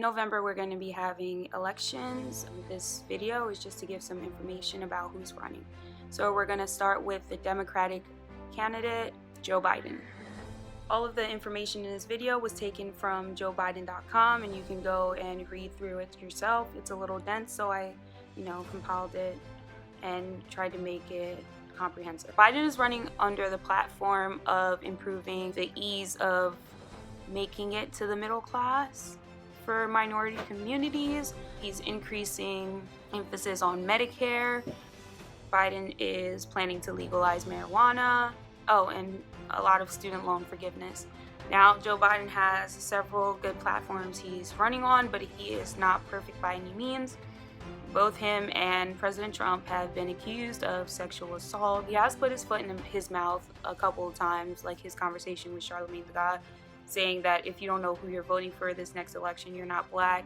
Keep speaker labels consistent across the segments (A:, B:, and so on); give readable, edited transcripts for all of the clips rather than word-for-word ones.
A: November, we're going to be having elections. This video is just to give some information about who's running. So we're going to start with the Democratic candidate, Joe Biden. All of the information in this video was taken from joebiden.com, and you can go and read through it yourself. It's a little dense, so I, compiled it and tried to make it comprehensive. Biden is running under the platform of improving the ease of making it to the middle class for minority communities. He's increasing emphasis on Medicare. Biden is planning to legalize marijuana. Oh, and a lot of student loan forgiveness. Now, Joe Biden has several good platforms he's running on, but he is not perfect by any means. Both him and President Trump have been accused of sexual assault. He has put his foot in his mouth a couple of times, like his conversation with Charlamagne tha God, saying that if you don't know who you're voting for this next election, you're not black.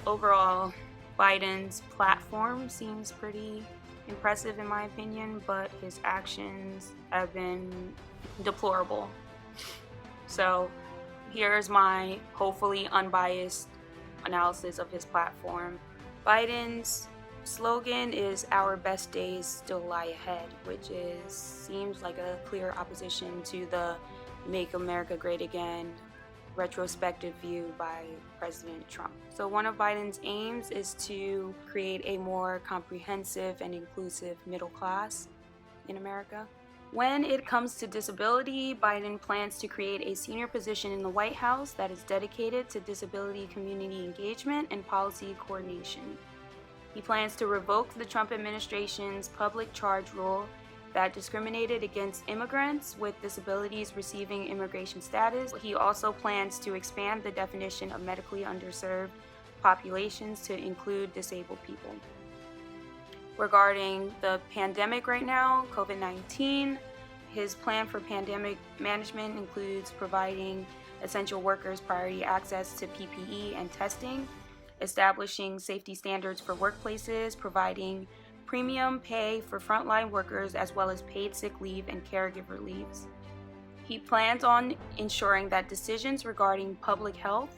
A: Overall, Biden's platform seems pretty impressive in my opinion, but his actions have been deplorable. So here's my hopefully unbiased analysis of his platform. Biden's slogan is "Our best days still lie ahead," which seems like a clear opposition to the "Make America Great Again" retrospective view by President Trump. So one of Biden's aims is to create a more comprehensive and inclusive middle class in America. When it comes to disability, Biden plans to create a senior position in the White House that is dedicated to disability community engagement and policy coordination. He plans to revoke the Trump administration's public charge rule that discriminated against immigrants with disabilities receiving immigration status. He also plans to expand the definition of medically underserved populations to include disabled people. Regarding the pandemic right now, COVID-19, his plan for pandemic management includes providing essential workers priority access to PPE and testing, establishing safety standards for workplaces, providing premium pay for frontline workers, as well as paid sick leave and caregiver leaves. He plans on ensuring that decisions regarding public health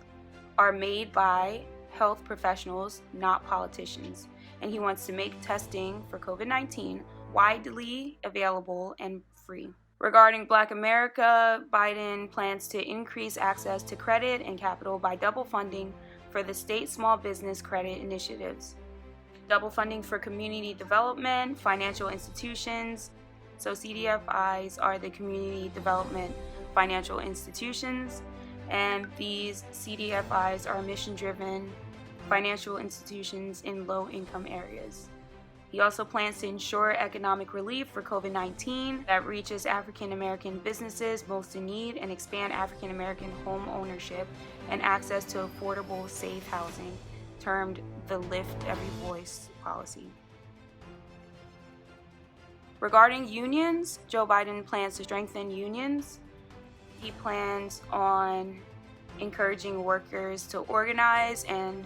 A: are made by health professionals, not politicians. And he wants to make testing for COVID-19 widely available and free. Regarding Black America, Biden plans to increase access to credit and capital by double funding for the state small business credit initiatives, double funding for community development, financial institutions. So CDFIs are the community development financial institutions, and these CDFIs are mission-driven financial institutions in low-income areas. He also plans to ensure economic relief for COVID-19 that reaches African American businesses most in need and expand African American home ownership and access to affordable, safe housing, termed the Lift Every Voice policy. Regarding unions, Joe Biden plans to strengthen unions. He plans on encouraging workers to organize and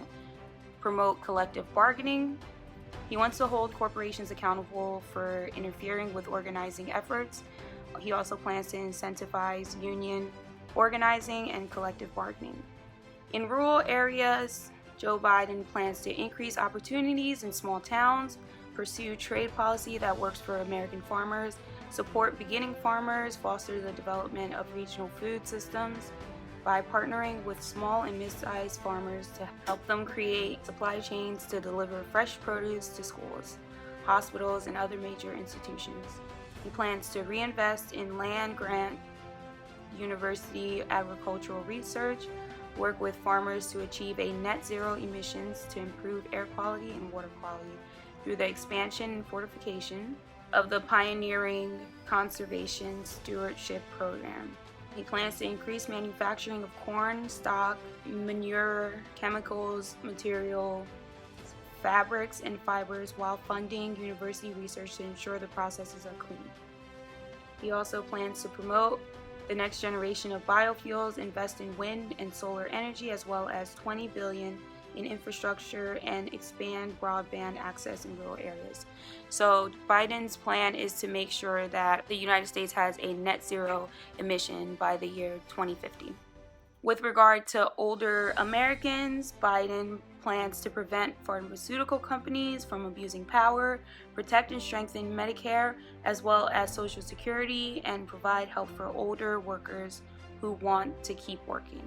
A: promote collective bargaining. He wants to hold corporations accountable for interfering with organizing efforts. He also plans to incentivize union organizing and collective bargaining. In rural areas, Joe Biden plans to increase opportunities in small towns, pursue trade policy that works for American farmers, support beginning farmers, foster the development of regional food systems by partnering with small and mid-sized farmers to help them create supply chains to deliver fresh produce to schools, hospitals, and other major institutions. He plans to reinvest in land grant, university agricultural research, work with farmers to achieve a net zero emissions to improve air quality and water quality through the expansion and fortification of the pioneering conservation stewardship program. He plans to increase manufacturing of corn, stock, manure, chemicals, material, fabrics, and fibers while funding university research to ensure the processes are clean. He also plans to promote the next generation of biofuels, invest in wind and solar energy, as well as $20 billion in infrastructure and expand broadband access in rural areas. So Biden's plan is to make sure that the United States has a net zero emission by the year 2050. With regard to older Americans, Biden plans to prevent pharmaceutical companies from abusing power, protect and strengthen Medicare, as well as Social Security, and provide help for older workers who want to keep working.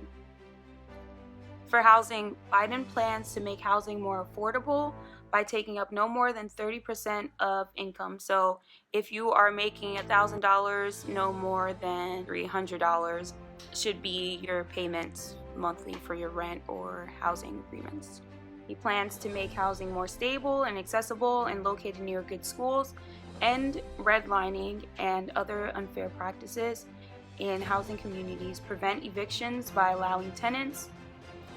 A: For housing, Biden plans to make housing more affordable by taking up no more than 30% of income. So if you are making $1,000, no more than $300 should be your payments monthly for your rent or housing agreements. He plans to make housing more stable and accessible and located near good schools, end redlining and other unfair practices in housing communities, prevent evictions by allowing tenants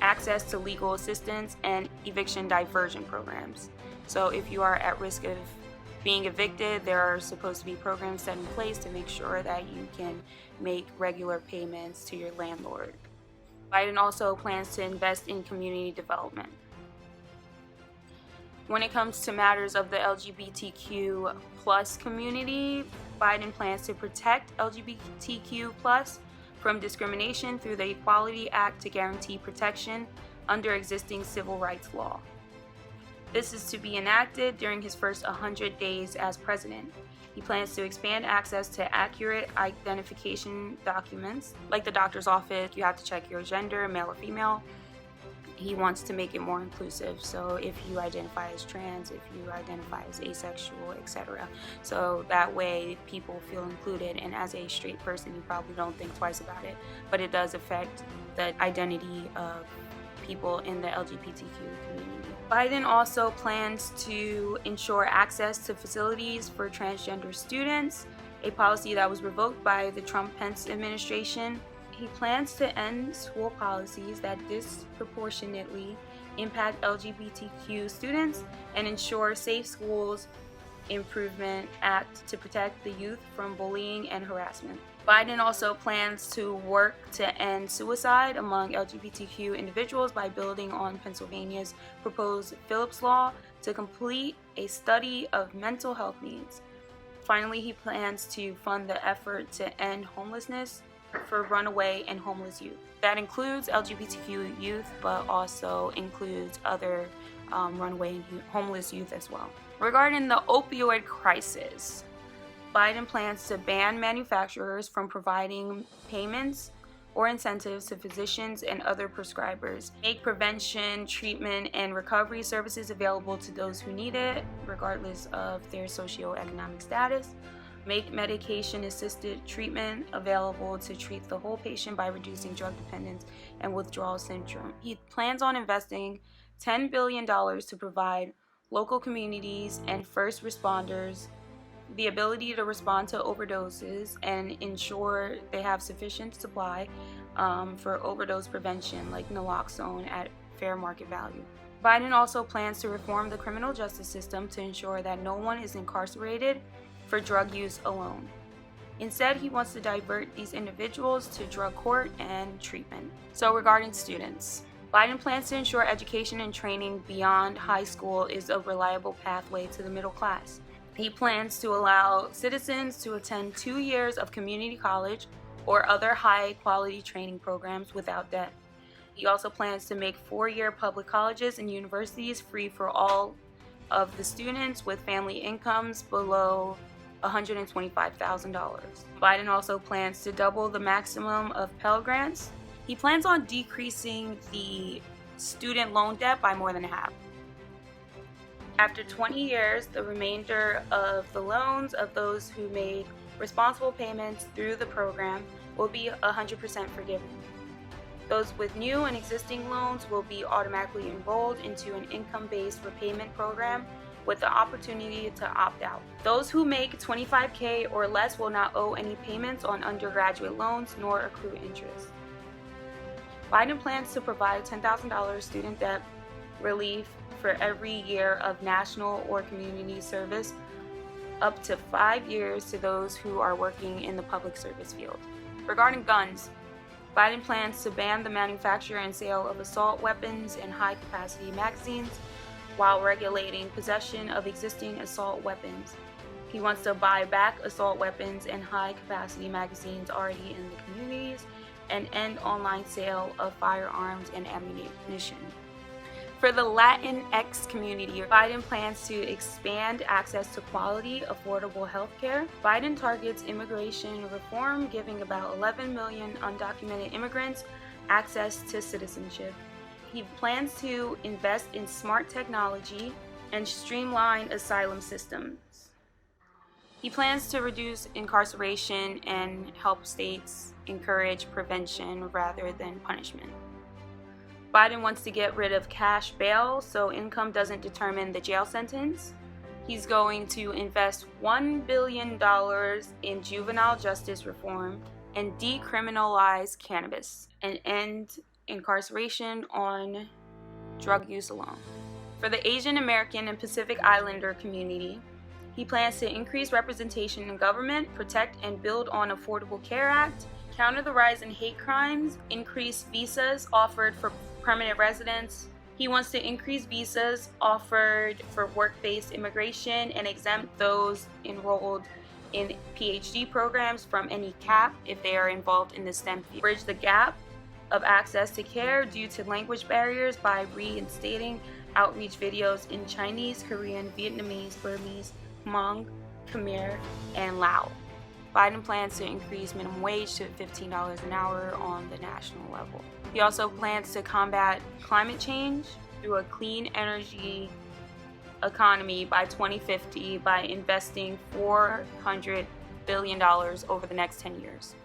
A: access to legal assistance, and eviction diversion programs. So if you are at risk of being evicted, there are supposed to be programs set in place to make sure that you can make regular payments to your landlord. Biden also plans to invest in community development. When it comes to matters of the LGBTQ plus community, Biden plans to protect LGBTQ plus from discrimination through the Equality Act to guarantee protection under existing civil rights law. This is to be enacted during his first 100 days as president. He plans to expand access to accurate identification documents, like the doctor's office. You have to check your gender, male or female. He wants to make it more inclusive, so if you identify as trans, if you identify as asexual, etc. So that way people feel included, and as a straight person, you probably don't think twice about it, but it does affect the identity of people in the LGBTQ community. Biden also plans to ensure access to facilities for transgender students, a policy that was revoked by the Trump-Pence administration. He plans to end school policies that disproportionately impact LGBTQ students and ensure Safe Schools Improvement Act to protect the youth from bullying and harassment. Biden also plans to work to end suicide among LGBTQ individuals by building on Pennsylvania's proposed Phillips Law to complete a study of mental health needs. Finally, he plans to fund the effort to end homelessness for runaway and homeless youth. That includes LGBTQ youth, but also includes other runaway and homeless youth as well. Regarding the opioid crisis, Biden plans to ban manufacturers from providing payments or incentives to physicians and other prescribers, make prevention, treatment, and recovery services available to those who need it, regardless of their socioeconomic status, make medication-assisted treatment available to treat the whole patient by reducing drug dependence and withdrawal syndrome. He plans on investing $10 billion to provide local communities and first responders the ability to respond to overdoses and ensure they have sufficient supply for overdose prevention, like naloxone, at fair market value. Biden also plans to reform the criminal justice system to ensure that no one is incarcerated for drug use alone. Instead, he wants to divert these individuals to drug court and treatment. So regarding students, Biden plans to ensure education and training beyond high school is a reliable pathway to the middle class. He plans to allow citizens to attend 2 years of community college or other high-quality training programs without debt. He also plans to make 4-year public colleges and universities free for all of the students with family incomes below $125,000. Biden also plans to double the maximum of Pell Grants. He plans on decreasing the student loan debt by more than half. After 20 years, the remainder of the loans of those who made responsible payments through the program will be 100% forgiven. Those with new and existing loans will be automatically enrolled into an income-based repayment program with the opportunity to opt out. Those who make $25K or less will not owe any payments on undergraduate loans nor accrue interest. Biden plans to provide $10,000 student debt relief for every year of national or community service, up to 5 years to those who are working in the public service field. Regarding guns, Biden plans to ban the manufacture and sale of assault weapons and high-capacity magazines while regulating possession of existing assault weapons. He wants to buy back assault weapons and high-capacity magazines already in the communities and end online sale of firearms and ammunition. For the Latinx community, Biden plans to expand access to quality, affordable health care. Biden targets immigration reform, giving about 11 million undocumented immigrants access to citizenship. He plans to invest in smart technology and streamline asylum systems. He plans to reduce incarceration and help states encourage prevention rather than punishment. Biden wants to get rid of cash bail so income doesn't determine the jail sentence. He's going to invest $1 billion in juvenile justice reform and decriminalize cannabis and end incarceration on drug use alone. For the Asian American and Pacific Islander community, he plans to increase representation in government, protect and build on Affordable Care Act, counter the rise in hate crimes, increase visas offered for permanent residents. He wants to increase visas offered for work-based immigration and exempt those enrolled in PhD programs from any cap if they are involved in the STEM field. Bridge the gap of access to care due to language barriers by reinstating outreach videos in Chinese, Korean, Vietnamese, Burmese, Hmong, Khmer, and Lao. Biden plans to increase minimum wage to $15 an hour on the national level. He also plans to combat climate change through a clean energy economy by 2050 by investing $400 billion over the next 10 years.